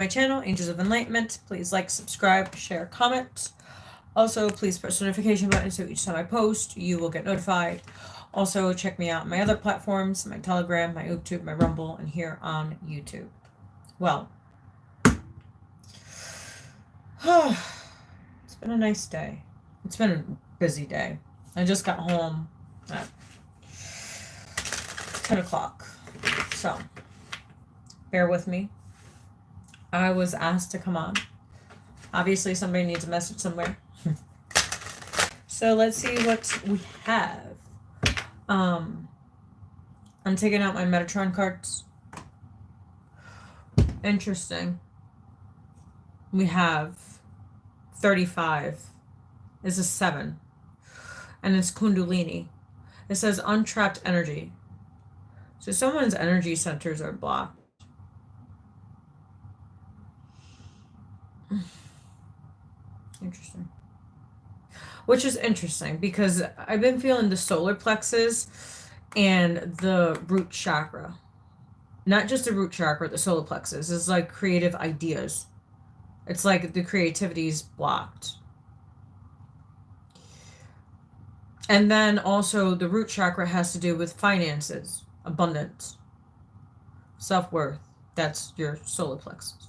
my channel, Angels of Enlightenment. Please like, subscribe, share, comment. Also, please press the notification button so each time I post, you will get notified. Also, check me out on my other platforms, my Telegram, my YouTube, my Rumble, and here on YouTube. Well, it's been a nice day. It's been a busy day. I just got home at 10 o'clock. So, bear with me. I was asked to come on. Obviously, somebody needs a message somewhere. So, let's see what we have. I'm taking out my Metatron cards. Interesting. We have 35 is a 7. And it's Kundalini. It says untrapped energy. So someone's energy centers are blocked. Interesting. Which is interesting because I've been feeling the solar plexus and the root chakra. Not just the root chakra, the solar plexus. It's like creative ideas. It's like the creativity is blocked. And then also the root chakra has to do with finances, abundance, self-worth. That's your solar plexus.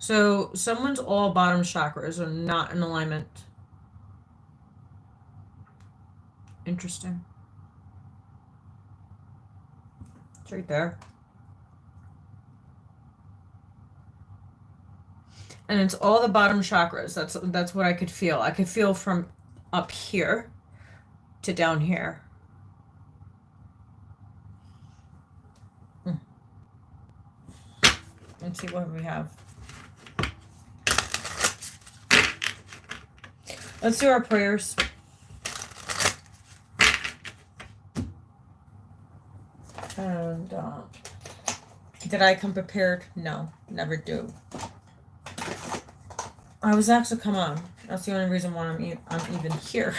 So someone's all bottom chakras are not in alignment. Interesting. It's right there. And it's all the bottom chakras. That's what I could feel. I could feel from up here to down here. Let's see what we have. Let's do our prayers. And did I come prepared? No, never do. I was asked to come on. That's the only reason why I'm even here,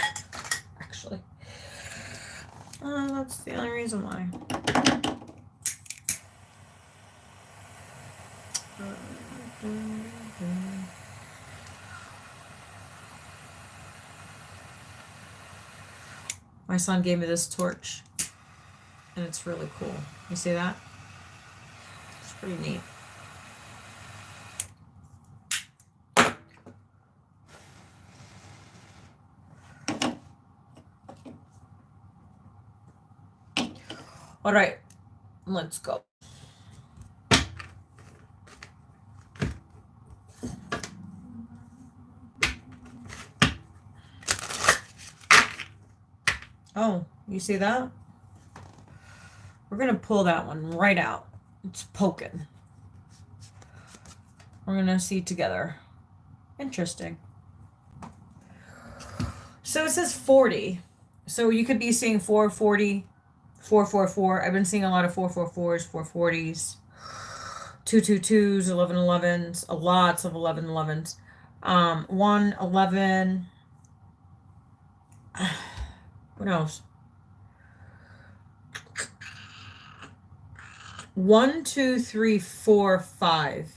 actually. That's the only reason why. My son gave me this torch, and it's really cool. You see that? It's pretty neat. All right, let's go. Oh, you see that? We're going to pull that one right out. It's poking. We're going to see together. Interesting. So it says 40. So you could be seeing 440, 444. I've been seeing a lot of 444s, 440s, 222s, 1111s, lots of 1111s. 111. What else? 1, 2, 3, 4, 5,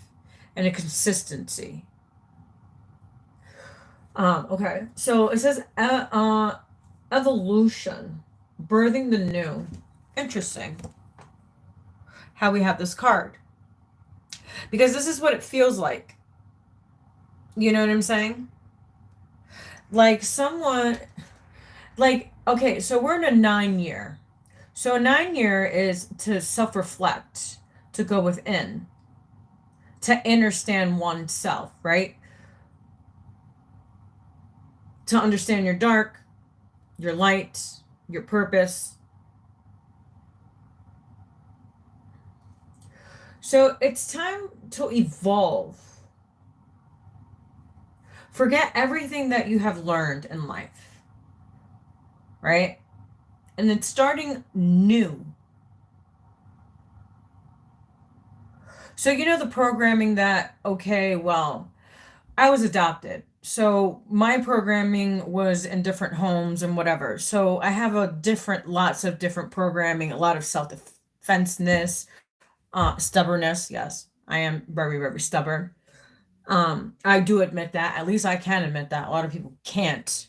and a consistency. Okay, so it says evolution, birthing the new. Interesting. How we have this card, because this is what it feels like. You know what I'm saying? Like someone, like, okay, so we're in a 9-year. So a 9-year is to self-reflect, to go within, to understand oneself, right? To understand your dark, your light, your purpose. So it's time to evolve. Forget everything that you have learned in life, right? And it's starting new. So you know the programming that, okay, well, I was adopted. So my programming was in different homes and whatever. So I have lots of different programming, a lot of self-defenseness, stubbornness, yes. I am very, very stubborn. I do admit that. At least I can admit that. A lot of people can't.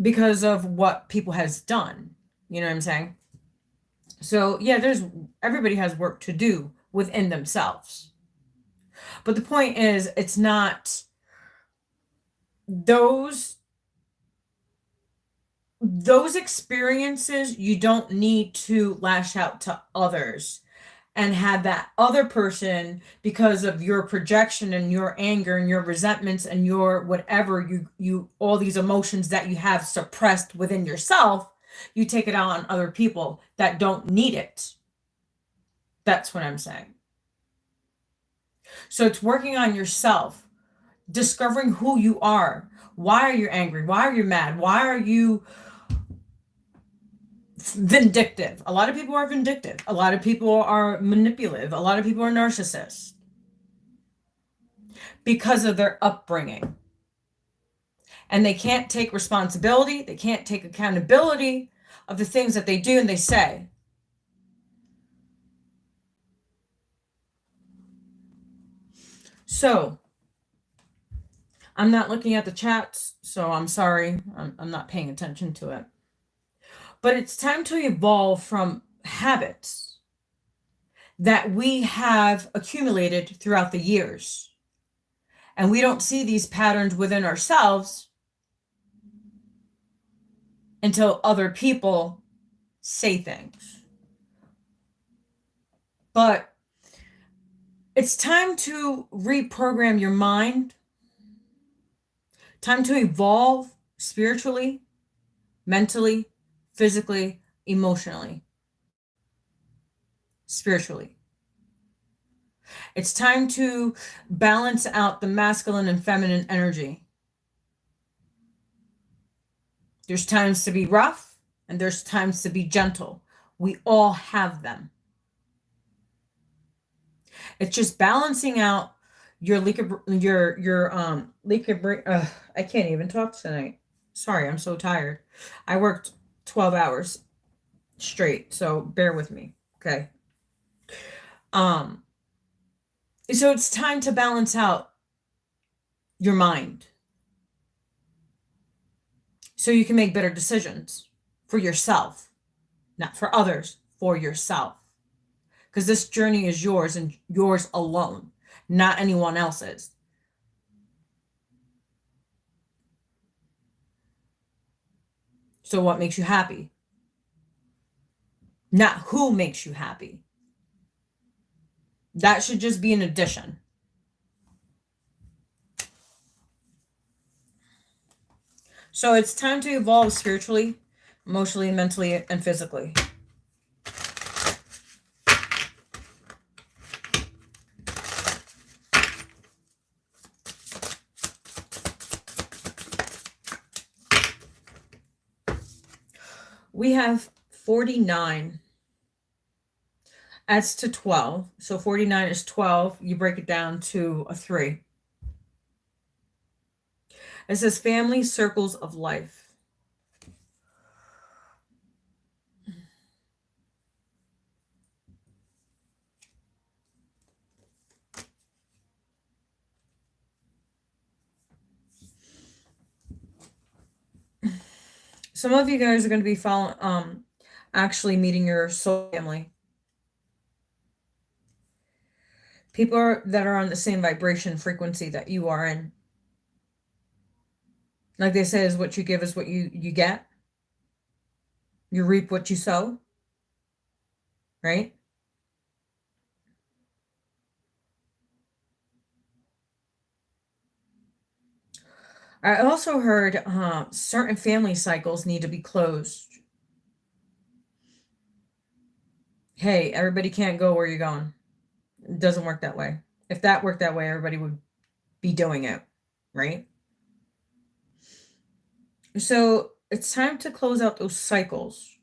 Because of what people has done. You know what I'm saying? So yeah, everybody has work to do within themselves. But the point is, it's not those experiences. You don't need to lash out to others and have that other person, because of your projection and your anger and your resentments and your whatever, you all these emotions that you have suppressed within yourself, you take it out on other people that don't need it. That's what I'm saying. So it's working on yourself, discovering who you are. Why are you angry? Why are you mad? Why are you vindictive? A lot of people are vindictive. A lot of people are manipulative. A lot of people are narcissists because of their upbringing. And they can't take responsibility. They can't take accountability of the things that they do and they say. So I'm not looking at the chats, so I'm sorry. I'm not paying attention to it. But it's time to evolve from habits that we have accumulated throughout the years. And we don't see these patterns within ourselves until other people say things. But it's time to reprogram your mind, time to evolve spiritually, mentally, physically, emotionally, spiritually. It's time to balance out the masculine and feminine energy. There's times to be rough and there's times to be gentle. We all have them. It's just balancing out your I can't even talk tonight. Sorry, I'm so tired. I worked 12 hours straight, so bear with me, okay? So it's time to balance out your mind so you can make better decisions for yourself, not for others, for yourself. Because this journey is yours and yours alone, not anyone else's. So what makes you happy? Not who makes you happy. That should just be an addition. So it's time to evolve spiritually, emotionally, mentally, and physically. We have 49 adds to 12. So 49 is 12. You break it down to a 3. It says family circles of life. Some of you guys are going to be actually meeting your soul family. People that are on the same vibration frequency that you are in. Like they say, is what you give is what you get. You reap what you sow. Right? I also heard certain family cycles need to be closed. Hey, everybody can't go where you're going. It doesn't work that way. If that worked that way, everybody would be doing it, right? So it's time to close out those cycles.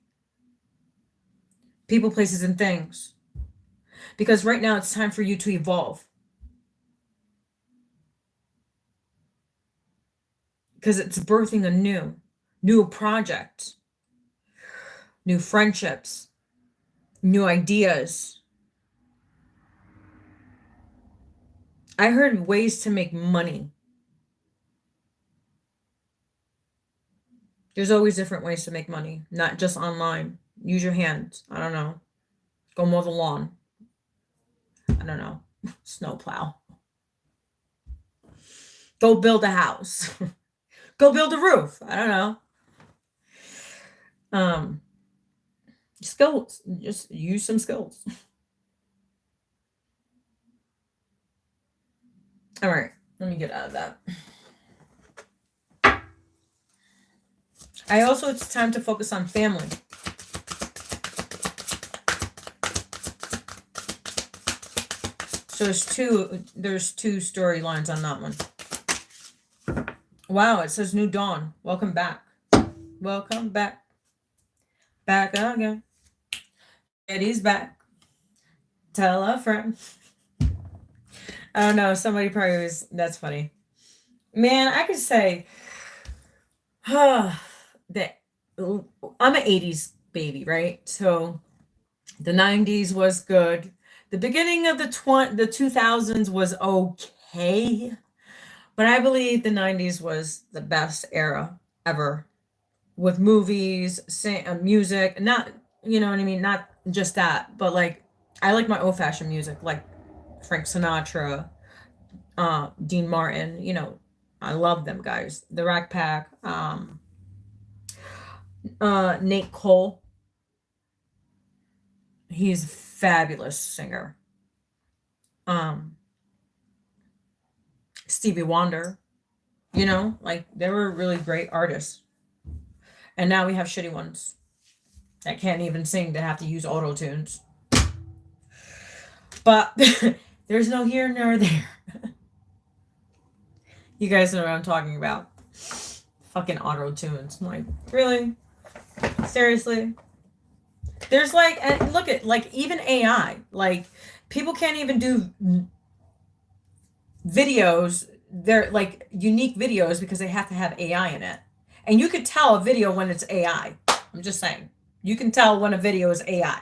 People, places, and things. Because right now it's time for you to evolve. Because it's birthing a new project, new friendships, new ideas, I heard ways to make money. There's always different ways to make money, not just online. Use your hands. I don't know. Go mow the lawn. I don't know. Snow plow. Go build a house. Go build a roof. I don't know. Skills. Just use some skills. All right. Let me get out of that. It's time to focus on family. So there's two storylines on that one. Wow, it says New Dawn. Welcome back. Welcome back. Back again. Eddie's back. Tell a friend. I don't know. Somebody probably was. That's funny. Man, I could say that I'm an 80s baby, right? So the 90s was good. The beginning of the 2000s was okay. But I believe the 90s was the best era ever with movies, music, not, you know what I mean? Not just that, but like, I like my old fashioned music, like Frank Sinatra, Dean Martin, you know, I love them guys. The Rack Pack, Nate Cole. He's a fabulous singer. Stevie Wonder, you know, like they were really great artists. And now we have shitty ones that can't even sing, that have to use auto tunes. But there's no here nor there. You guys know what I'm talking about. Fucking auto tunes. I'm like, really? Seriously? There's like, and look at, like, even AI. Like, people can't even do videos. They're like unique videos because they have to have AI in it. And you could tell a video when it's AI. I'm just saying. You can tell when a video is AI.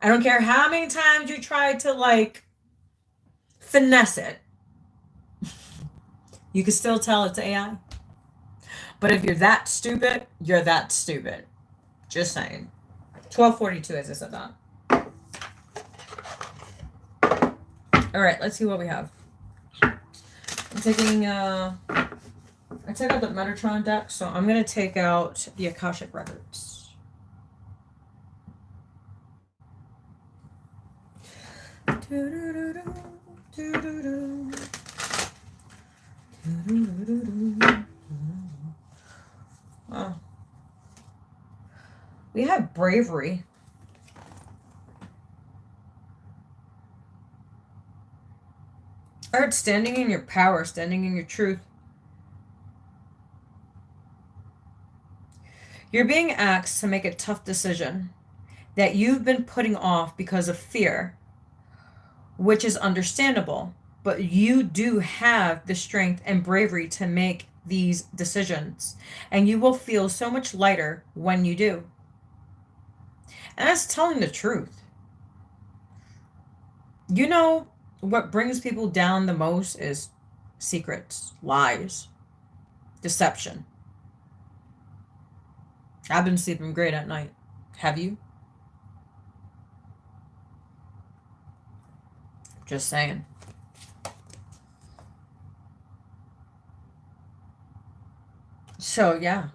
I don't care how many times you try to like finesse it. You can still tell it's AI. But if you're that stupid, you're that stupid. Just saying. 12:42 as I said that. All right, let's see what we have. I'm taking I took out the Metatron deck, so I'm going to take out the Akashic Records. Wow. We have bravery. Art, standing in your power, standing in your truth. You're being asked to make a tough decision that you've been putting off because of fear, which is understandable, but you do have the strength and bravery to make these decisions, and you will feel so much lighter when you do. And that's telling the truth. You know, what brings people down the most is secrets, lies, deception. I've been sleeping great at night. Have you? Just saying. So, yeah.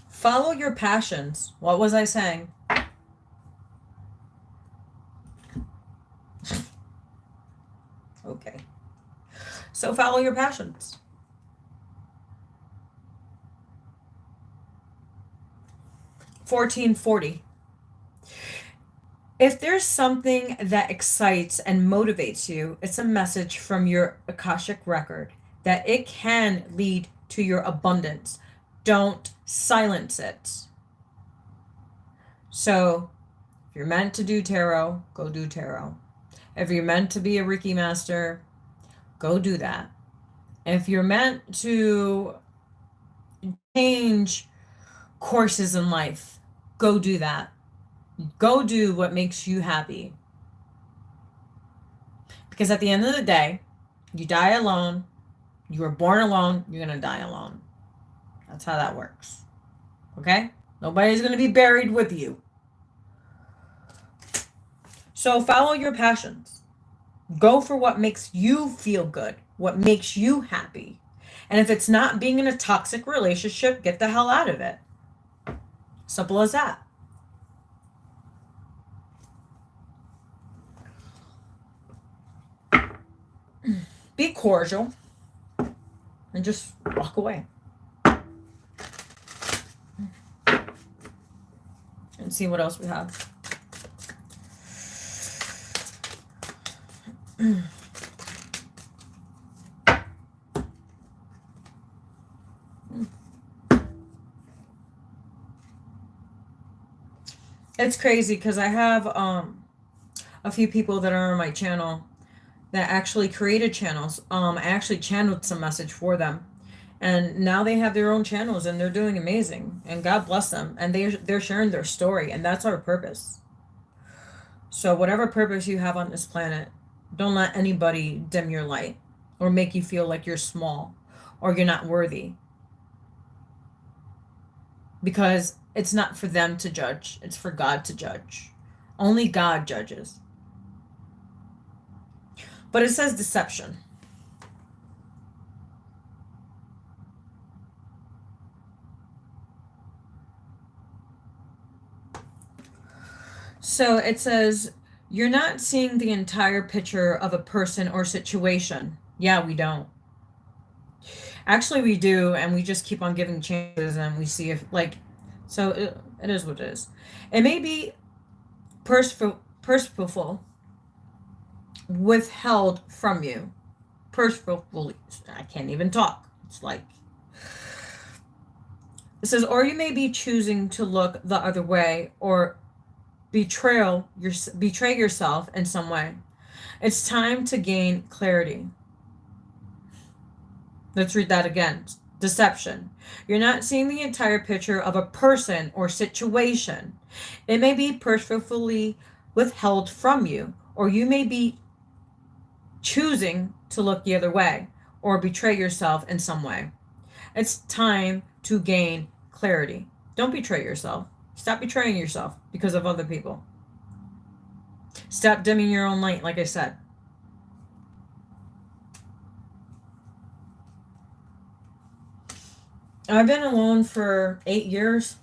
Follow your passions. What was I saying? Okay. So follow your passions. $14.40. If there's something that excites and motivates you, it's a message from your Akashic record that it can lead to your abundance. Don't silence it. So, if you're meant to do tarot, go do tarot. If you're meant to be a Reiki master, go do that. If you're meant to change courses in life, go do that. Go do what makes you happy. Because at the end of the day, you die alone. You were born alone. You're going to die alone. That's how that works. Okay? Nobody's going to be buried with you. So follow your passions. Go for what makes you feel good, what makes you happy. And if it's not being in a toxic relationship, get the hell out of it. Simple as that. Be cordial and just walk away. And see what else we have. It's crazy because I have a few people that are on my channel that actually created channels. I actually channeled some message for them, and now they have their own channels and they're doing amazing. And God bless them. And they're sharing their story, and that's our purpose. So whatever purpose you have on this planet, don't let anybody dim your light or make you feel like you're small or you're not worthy. Because it's not for them to judge. It's for God to judge. Only God judges. But it says deception. So it says, you're not seeing the entire picture of a person or situation. Yeah, we don't. Actually, we do, and we just keep on giving chances, and we see if, like, so it is what it is. It may be purposeful, withheld from you. Purposefully, I can't even talk. It's like, it says, or you may be choosing to look the other way or betray yourself in some way. It's time to gain clarity. Let's read that again. Deception. You're not seeing the entire picture of a person or situation. It may be purposefully withheld from you, or you may be choosing to look the other way or betray yourself in some way. It's time to gain clarity. Don't betray yourself. Stop betraying yourself because of other people. Stop dimming your own light, like I said. I've been alone for 8 years,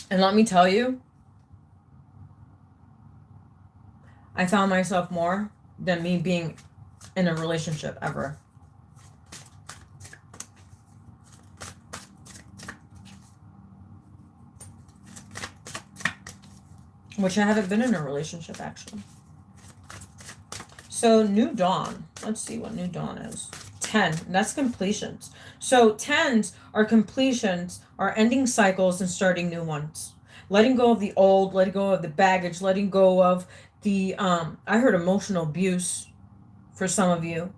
and let me tell you, I found myself more than me being in a relationship ever. Which I haven't been in a relationship, actually. So, New Dawn. Let's see what New Dawn is. 10. That's completions. So, 10s are completions, are ending cycles and starting new ones. Letting go of the old, letting go of the baggage, letting go of the, I heard emotional abuse for some of you.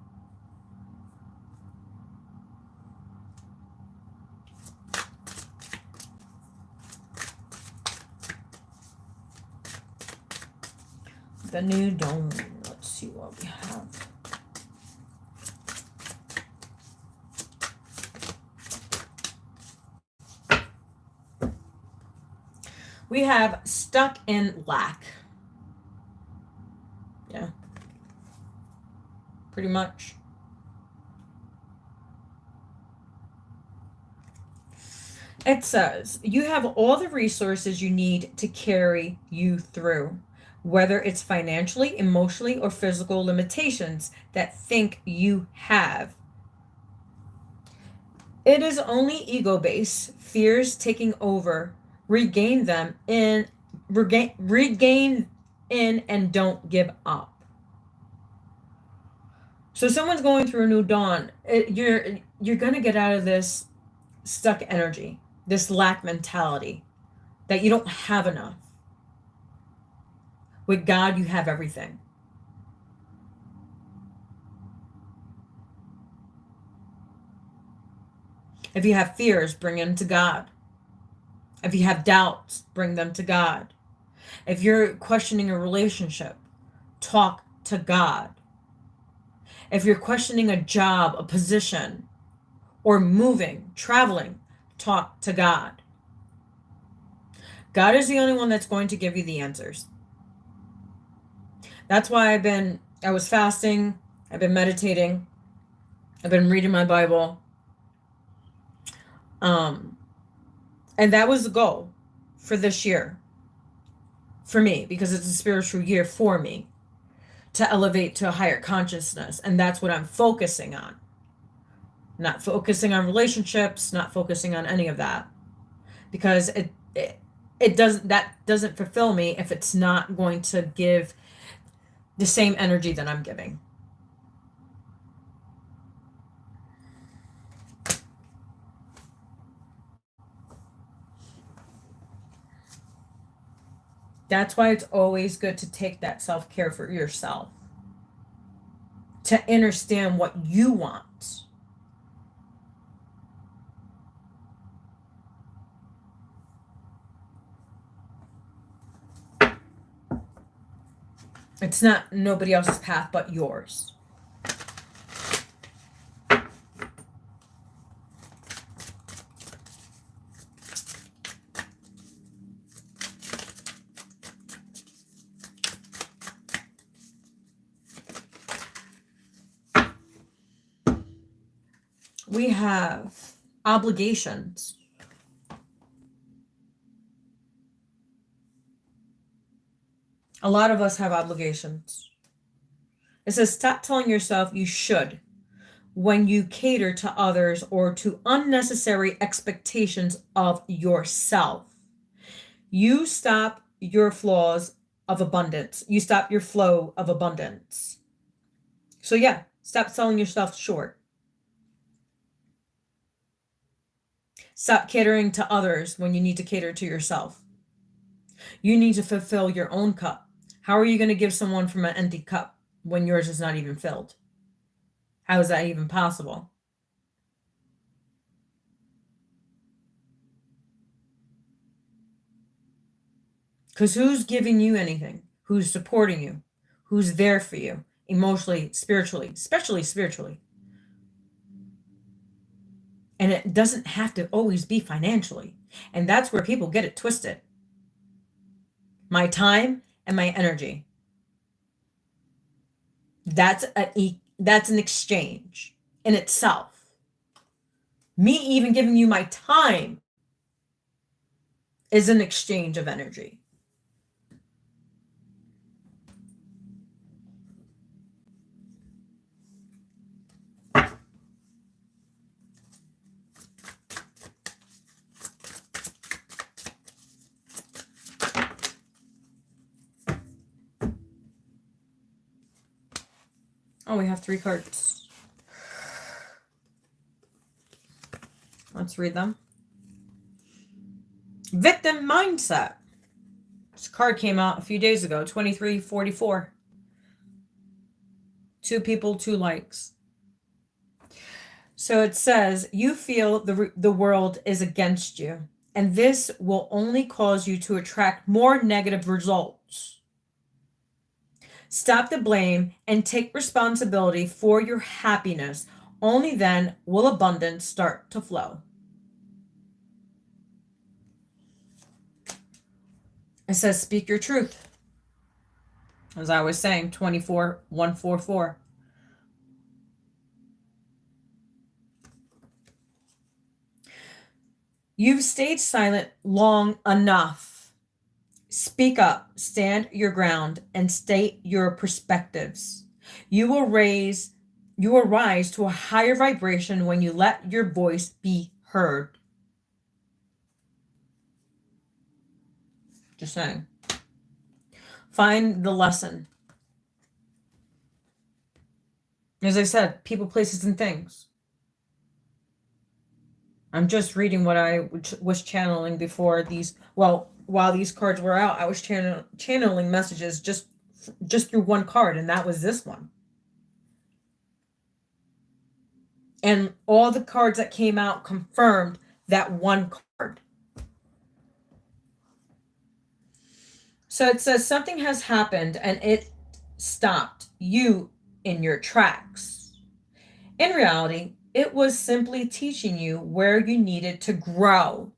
The New Dawn. Let's see what we have. We have stuck in lack. Yeah. Pretty much. It says, you have all the resources you need to carry you through, whether it's financially, emotionally, or physical limitations that think you have. It is only ego-based fears taking over. Regain in and don't give up. So someone's going through a new dawn. You're gonna get out of this stuck energy, this lack mentality, that you don't have enough. With God, you have everything. If you have fears, bring them to God. If you have doubts, bring them to God. If you're questioning a relationship, talk to God. If you're questioning a job, a position, or moving, traveling, talk to God. God is the only one that's going to give you the answers. That's why I was fasting, I've been meditating, I've been reading my Bible. And that was the goal for this year. For me, because it's a spiritual year for me, to elevate to a higher consciousness. And that's what I'm focusing on. Not focusing on relationships, not focusing on any of that. Because that doesn't fulfill me if it's not going to give the same energy that I'm giving. That's why it's always good to take that self-care for yourself. To understand what you want. It's not nobody else's path but yours. We have obligations. A lot of us have obligations. It says, stop telling yourself you should when you cater to others or to unnecessary expectations of yourself. You stop your flaws of abundance. You stop your flow of abundance. So yeah, stop selling yourself short. Stop catering to others when you need to cater to yourself. You need to fulfill your own cup. How are you going to give someone from an empty cup when yours is not even filled? How is that even possible? Because who's giving you anything? Who's supporting you? Who's there for you? Emotionally, spiritually, especially spiritually. And it doesn't have to always be financially. And that's where people get it twisted. My time and my energy. That's an exchange in itself. Me even giving you my time is an exchange of energy. Oh, we have 3 cards. Let's read them. Victim mindset. This card came out a few days ago, 2344. 2 people, 2 likes. So it says, you feel the world is against you, and this will only cause you to attract more negative results. Stop the blame and take responsibility for your happiness. Only then will abundance start to flow. It says, speak your truth. As I was saying, 24144. You've stayed silent long enough. Speak up, stand your ground, and state your perspectives. You will rise to a higher vibration when you let your voice be heard. Just saying. Find the lesson. As I said, people, places, and things. I'm just reading what I was channeling before these. Well, while these cards were out, I was channeling messages just through one card, and that was this one. And all the cards that came out confirmed that one card. So it says something has happened and it stopped you in your tracks. In reality, it was simply teaching you where you needed to grow.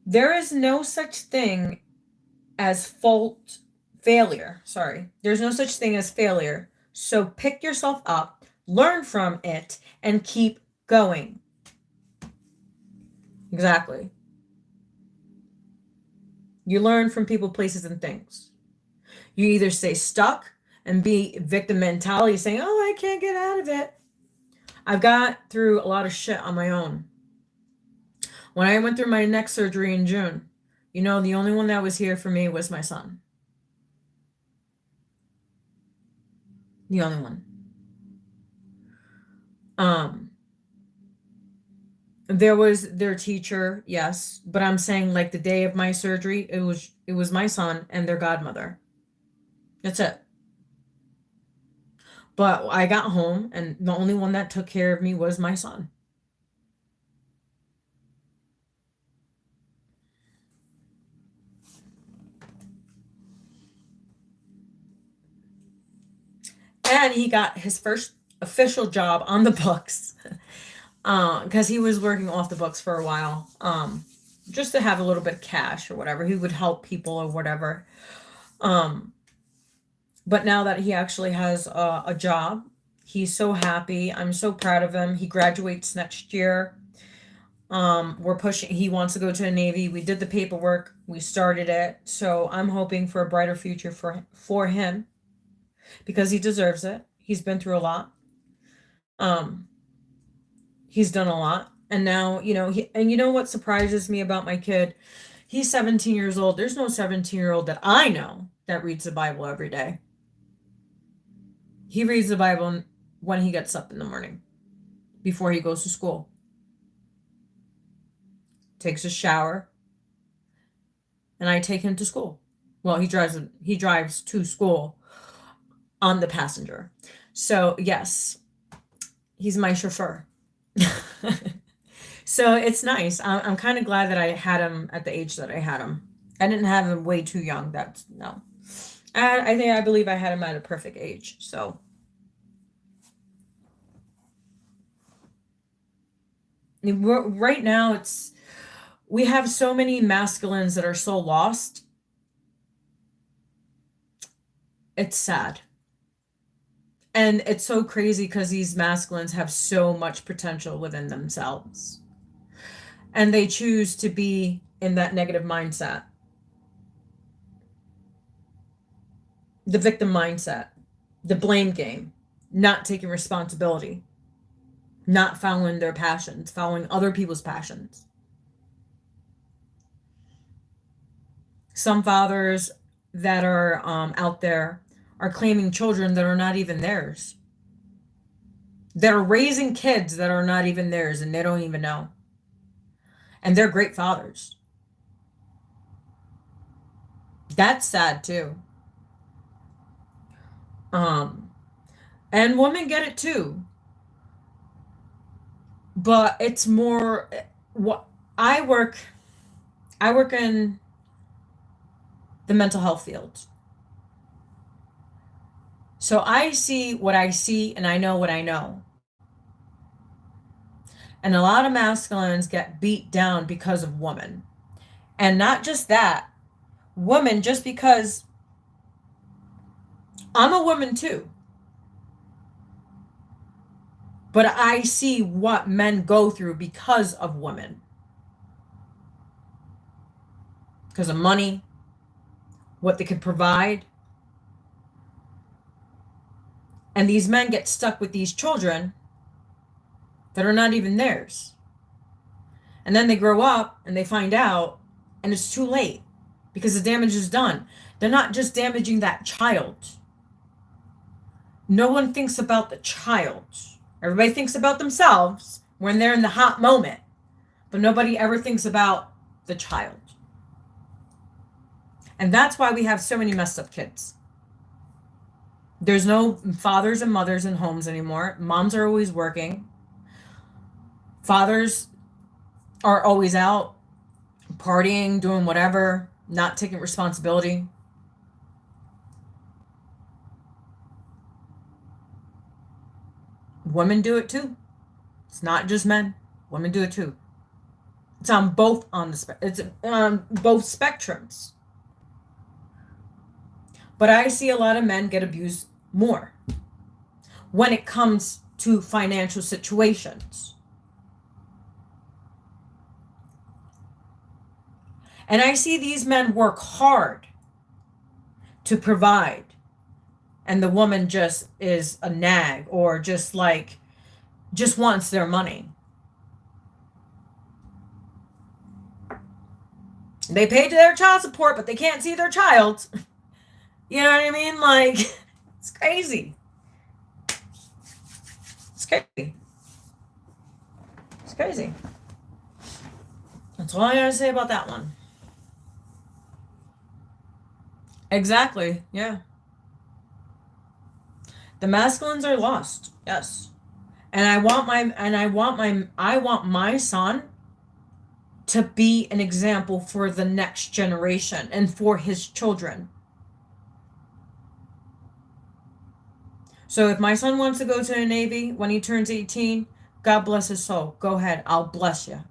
There is no such thing as failure. Sorry. There's no such thing as failure. So pick yourself up, learn from it, and keep going. Exactly. You learn from people, places, and things. You either stay stuck and be victim mentality, saying, oh, I can't get out of it. I've got through a lot of shit on my own. When I went through my neck surgery in June, the only one that was here for me was my son. The only one. There was their teacher, yes, but I'm saying like the day of my surgery, it was my son and their godmother. That's it. But I got home and the only one that took care of me was my son. And he got his first official job on the books. Because he was working off the books for a while. Just to have a little bit of cash or whatever. He would help people or whatever. But now that he actually has a job, he's so happy. I'm so proud of him. He graduates next year. We're pushing. He wants to go to the Navy. We did the paperwork. We started it. So I'm hoping for a brighter future for him because he deserves it. He's been through a lot. He's done a lot. And now, and you know what surprises me about my kid? He's 17 years old. There's no 17-year-old that I know that reads the Bible every day. He reads the Bible when he gets up in the morning, before he goes to school. Takes a shower, and I take him to school. Well, he drives to school on the passenger. So, yes, he's my chauffeur. So it's nice. I'm kind of glad that I had him at the age that I had him. I didn't have him way too young. No. I believe I had him at a perfect age. So right now we have so many masculines that are so lost. It's sad. And it's so crazy because these masculines have so much potential within themselves. And they choose to be in that negative mindset. The victim mindset. The blame game. Not taking responsibility. Not following their passions. Following other people's passions. Some fathers that are out there are claiming children that are not even theirs. That are raising kids that are not even theirs and they don't even know. And they're great fathers. That's sad too. And women get it too. But it's more what I work in the mental health field. So I see what I see and I know what I know. And a lot of masculines get beat down because of women. And not just that, women, just because I'm a woman too. But I see what men go through because of women. Because of money, what they could provide. And these men get stuck with these children that are not even theirs. And then they grow up and they find out and it's too late because the damage is done. They're not just damaging that child. No one thinks about the child. Everybody thinks about themselves when they're in the hot moment, but nobody ever thinks about the child. And that's why we have so many messed up kids. There's no fathers and mothers in homes anymore. Moms are always working. Fathers are always out partying, doing whatever, not taking responsibility. Women do it too. It's not just men. Women do it too. It's on both it's on both spectrums. But I see a lot of men get abused more when it comes to financial situations. And I see these men work hard to provide, and the woman just is a nag, or just wants their money. They pay their child support, but they can't see their child. You know what I mean? Like, it's crazy. It's crazy. It's crazy. That's all I gotta say about that one. Exactly. Yeah. The masculines are lost. Yes. And I want my son to be an example for the next generation and for his children. So if my son wants to go to the Navy when he turns 18, God bless his soul. Go ahead. I'll bless you.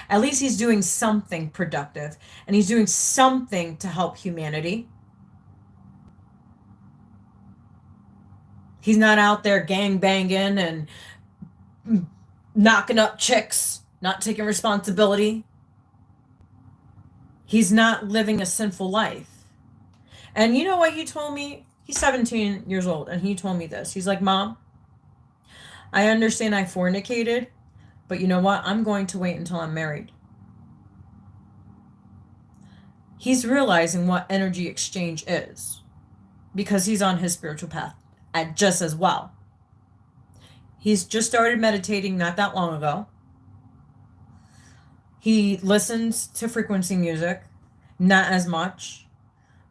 At least he's doing something productive, and he's doing something to help humanity. He's not out there gang banging and knocking up chicks, not taking responsibility. He's not living a sinful life. And you know what he told me? He's 17 years old, and he told me this. He's like, Mom, I understand I fornicated, but you know what? I'm going to wait until I'm married. He's realizing what energy exchange is, because he's on his spiritual path just as well. He's just started meditating not that long ago. He listens to frequency music, not as much,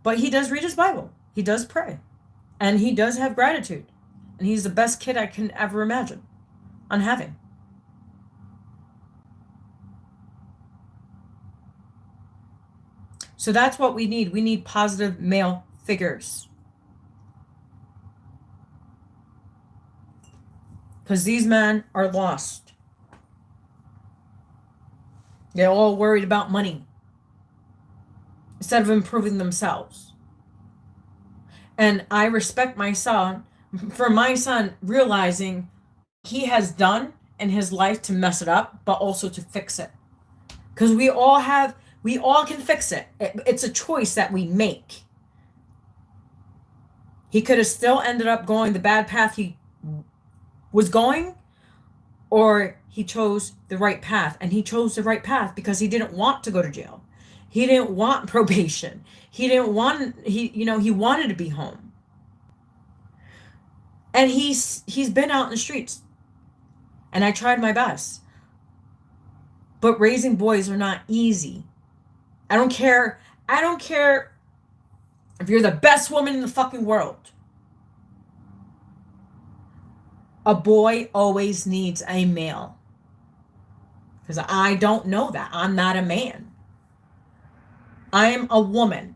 but he does read his Bible. He does pray, and he does have gratitude. And he's the best kid I can ever imagine on having. So that's what we need. We need positive male figures. Because these men are lost. They're all worried about money instead of improving themselves. And I respect my son for my son realizing he has done in his life to mess it up, but also to fix it. Because we all can fix it. It's a choice that we make. He could have still ended up going the bad path he was going, or he chose the right path. And he chose the right path because he didn't want to go to jail. He didn't want probation. He wanted to be home. And he's been out in the streets. And I tried my best. But raising boys are not easy. I don't care if you're the best woman in the fucking world. A boy always needs a male. Because I don't know that. I'm not a man. I am a woman.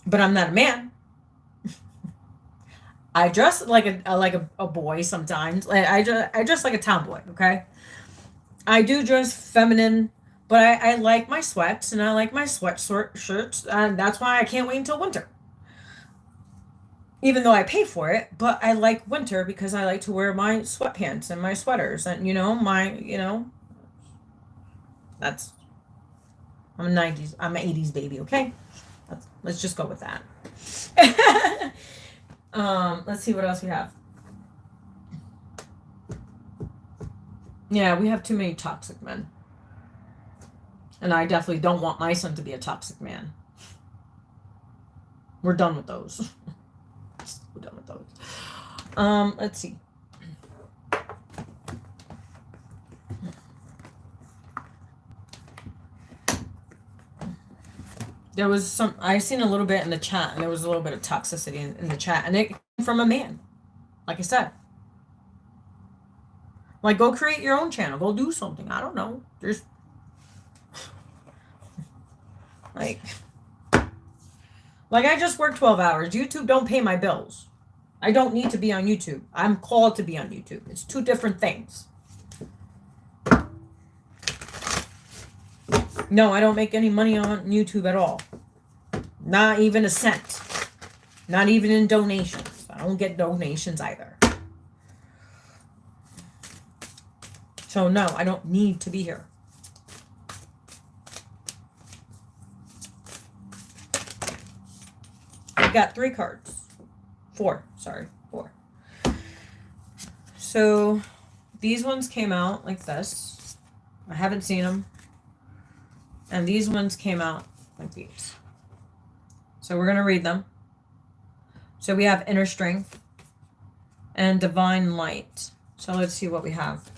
But I'm not a man. I dress like a boy sometimes. I dress like a tomboy, okay? I do dress feminine, but I like my sweats and I like my shirts, and that's why I can't wait until winter. Even though I pay for it, but I like winter because I like to wear my sweatpants and my sweaters, and that's I'm an 80s baby, okay? Let's just go with that. Let's see what else we have. Yeah, we have too many toxic men. And I definitely don't want my son to be a toxic man. We're done with those. We're done with those. Let's see. There was some, I seen a little bit in the chat, and there was a little bit of toxicity in the chat, and it came from a man. Like I said, like, go create your own channel, go do something. I don't know. There's like I just work 12 hours. YouTube don't pay my bills. I don't need to be on YouTube. I'm called to be on YouTube. It's two different things. No, I don't make any money on YouTube at all. Not even a cent. Not even in donations. I don't get donations either. So no, I don't need to be here. I got 3 cards. 4. Sorry, 4. So these ones came out like this. I haven't seen them. And these ones came out like these. So we're going to read them. So we have inner strength and divine light. So let's see what we have.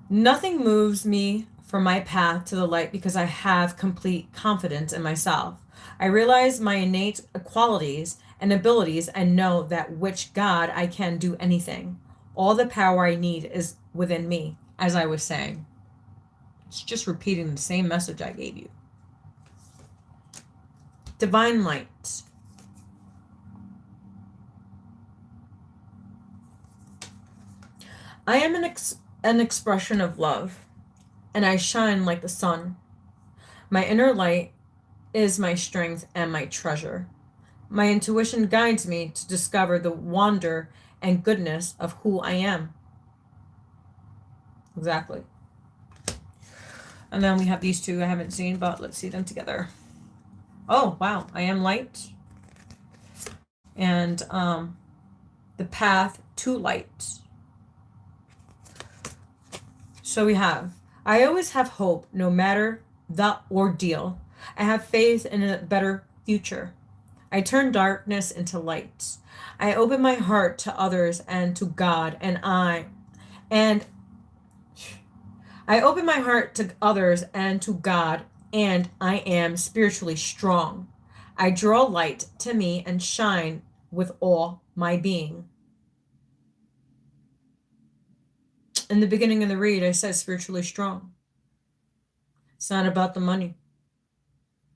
Nothing moves me from my path to the light because I have complete confidence in myself. I realize my innate qualities and abilities and know that which God I can do anything. All the power I need is within me, as I was saying. It's just repeating the same message I gave you. Divine light. I am an expression of love, and I shine like the sun. My inner light is my strength and my treasure. My intuition guides me to discover the wonder and goodness of who I am. Exactly. And then we have these two I haven't seen, but let's see them together. Oh, wow. I am light. And the path to light. So we have, I always have hope no matter the ordeal. I have faith in a better future. I turn darkness into light. I open my heart to others and to God, and I open my heart to others and to God, and I am spiritually strong. I draw light to me and shine with all my being. In the beginning of the read, I said spiritually strong. It's not about the money.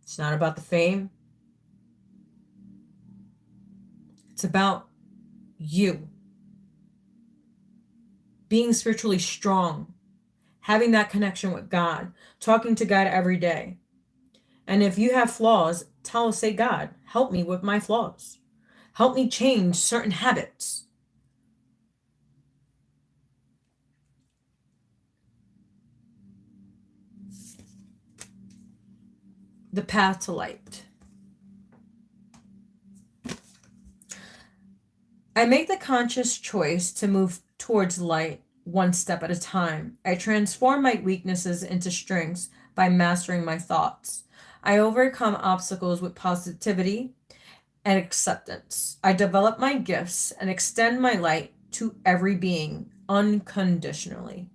It's not about the fame. It's about you. Being spiritually strong. Having that connection with God. Talking to God every day. And if you have flaws, say, God, help me with my flaws. Help me change certain habits. The path to light. I make the conscious choice to move towards light one step at a time. I transform my weaknesses into strengths by mastering my thoughts. I overcome obstacles with positivity and acceptance. I develop my gifts and extend my light to every being unconditionally.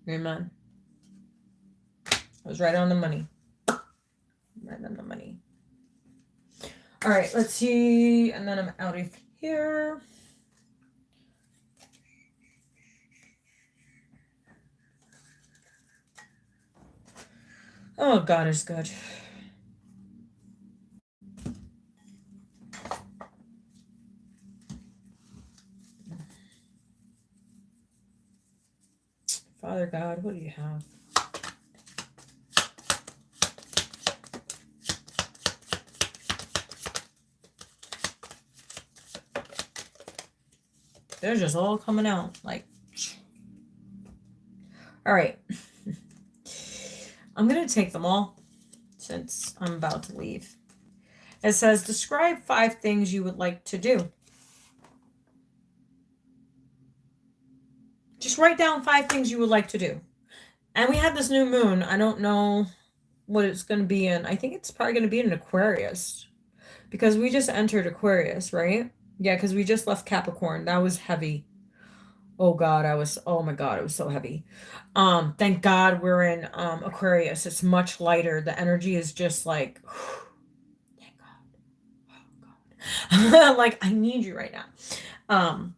Amen. I was right on the money. Right on the money. All right, let's see. And then I'm out of here. Oh, God is good. Father God, what do you have? They're just all coming out like. All right. I'm going to take them all since I'm about to leave. It says, describe 5 things you would like to do. Just write down 5 things you would like to do. And we had this new moon. I don't know what it's going to be in. I think it's probably going to be in Aquarius. Because we just entered Aquarius, right? Yeah, because we just left Capricorn. That was heavy. Oh God, oh my God, it was so heavy. Thank God we're in Aquarius. It's much lighter. The energy is just like, thank God. Oh God. Like I need you right now. Um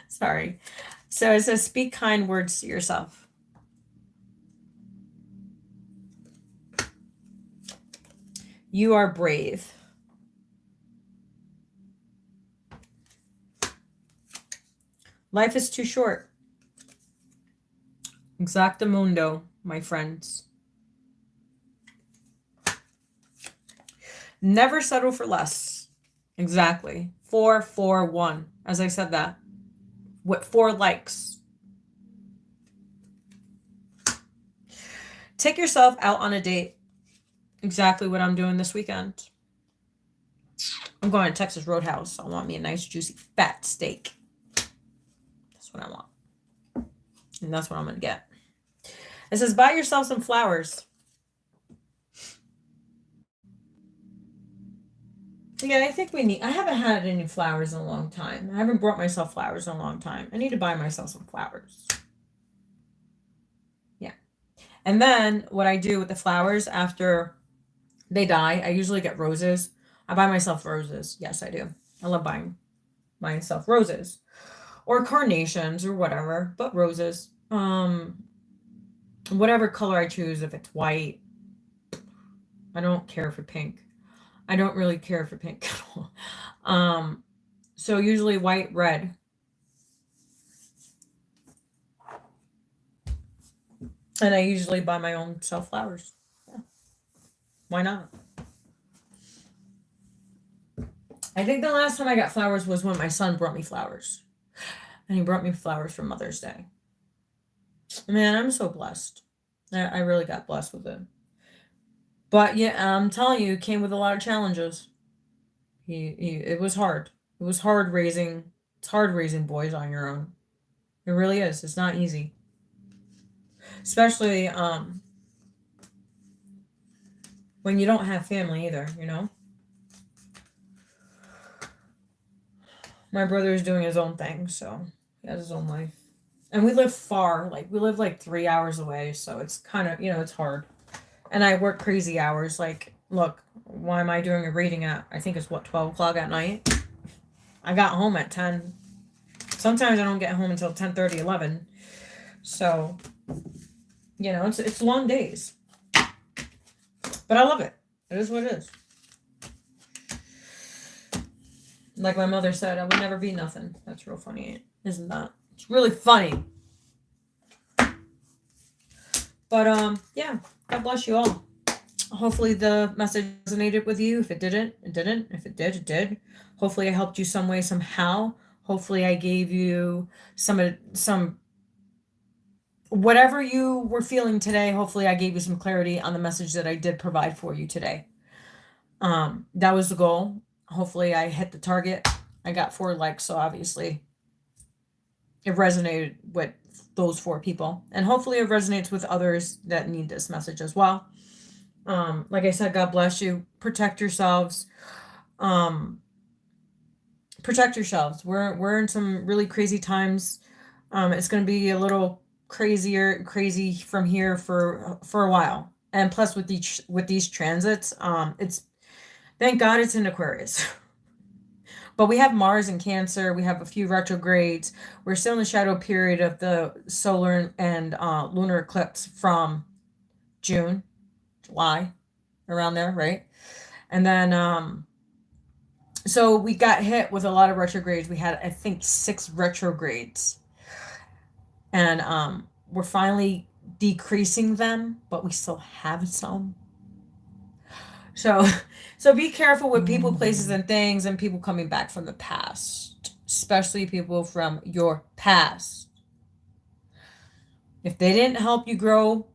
sorry. So it says speak kind words to yourself. You are brave. Life is too short. Exactamundo, my friends. Never settle for less. Exactly. 441. As I said that. What 4 likes. Take yourself out on a date. Exactly what I'm doing this weekend. I'm going to Texas Roadhouse. I want me a nice, juicy, fat steak. That's what I want. And that's what I'm going to get. It says, buy yourself some flowers. Yeah, I think I haven't had any flowers in a long time. I haven't brought myself flowers in a long time. I need to buy myself some flowers. Yeah. And then what I do with the flowers after they die, I usually get roses. I buy myself roses. Yes, I do. I love buying myself roses or carnations or whatever, but roses. Whatever color I choose, if it's white, I don't care for pink. I don't really care for pink at all. So usually white, red. And I usually buy my own self flowers. Yeah. Why not? I think the last time I got flowers was when my son brought me flowers. And he brought me flowers for Mother's Day. Man, I'm so blessed. I really got blessed with it. But yeah, I'm telling you, it came with a lot of challenges. It was hard. It was hard raising. It's hard raising boys on your own. It really is. It's not easy, especially when you don't have family either. You know, my brother is doing his own thing, so he has his own life, and we live far. Like we live like 3 hours away, so it's kind of it's hard. And I work crazy hours. Like, look, why am I doing a reading at? I think it's what 12 o'clock at night. I got home at 10. Sometimes I don't get home until 10:30, 11. So, it's long days. But I love it. It is what it is. Like my mother said, I would never be nothing. That's real funny, isn't that? It's really funny. But yeah, God bless you all. Hopefully the message resonated with you. If it didn't, it didn't. If it did, it did. Hopefully I helped you some way, somehow. Hopefully I gave you some whatever you were feeling today. Hopefully I gave you some clarity on the message that I did provide for you today. That was the goal. Hopefully I hit the target. I got 4 likes, so obviously it resonated with those 4 people. And hopefully it resonates with others that need this message as well. Like I said, God bless you. Protect yourselves. Protect yourselves. We're in some really crazy times. It's going to be a little crazy from here for a while. And plus with these transits, it's thank God it's in Aquarius. But we have Mars in Cancer. We have a few retrogrades. We're still in the shadow period of the solar and lunar eclipse from June, July, around there, right? And then so we got hit with a lot of retrogrades. We had, I think, 6 retrogrades. And we're finally decreasing them, but we still have some. So be careful with people, places, and things, and people coming back from the past, especially people from your past. If they didn't help you grow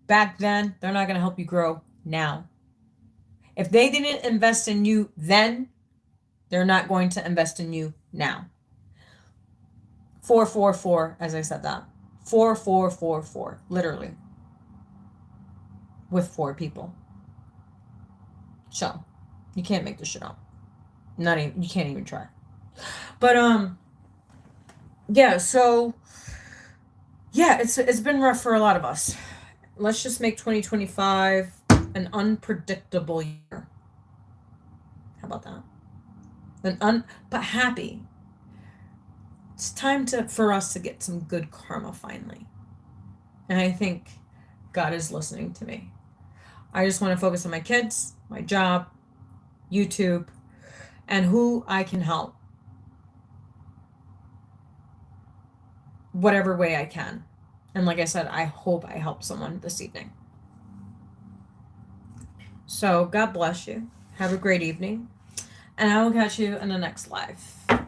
back then, they're not going to help you grow now. If they didn't invest in you then, they're not going to invest in you now. 444, as I said that. 4444, literally. With 4 people. So, you can't make this shit up. You can't even try. But yeah, so yeah, it's been rough for a lot of us. Let's just make 2025 an unpredictable year. How about that? But happy. It's time for us to get some good karma finally. And I think God is listening to me. I just want to focus on my kids, my job, YouTube, and who I can help. Whatever way I can. And like I said, I hope I help someone this evening. So God bless you. Have a great evening. And I will catch you in the next live.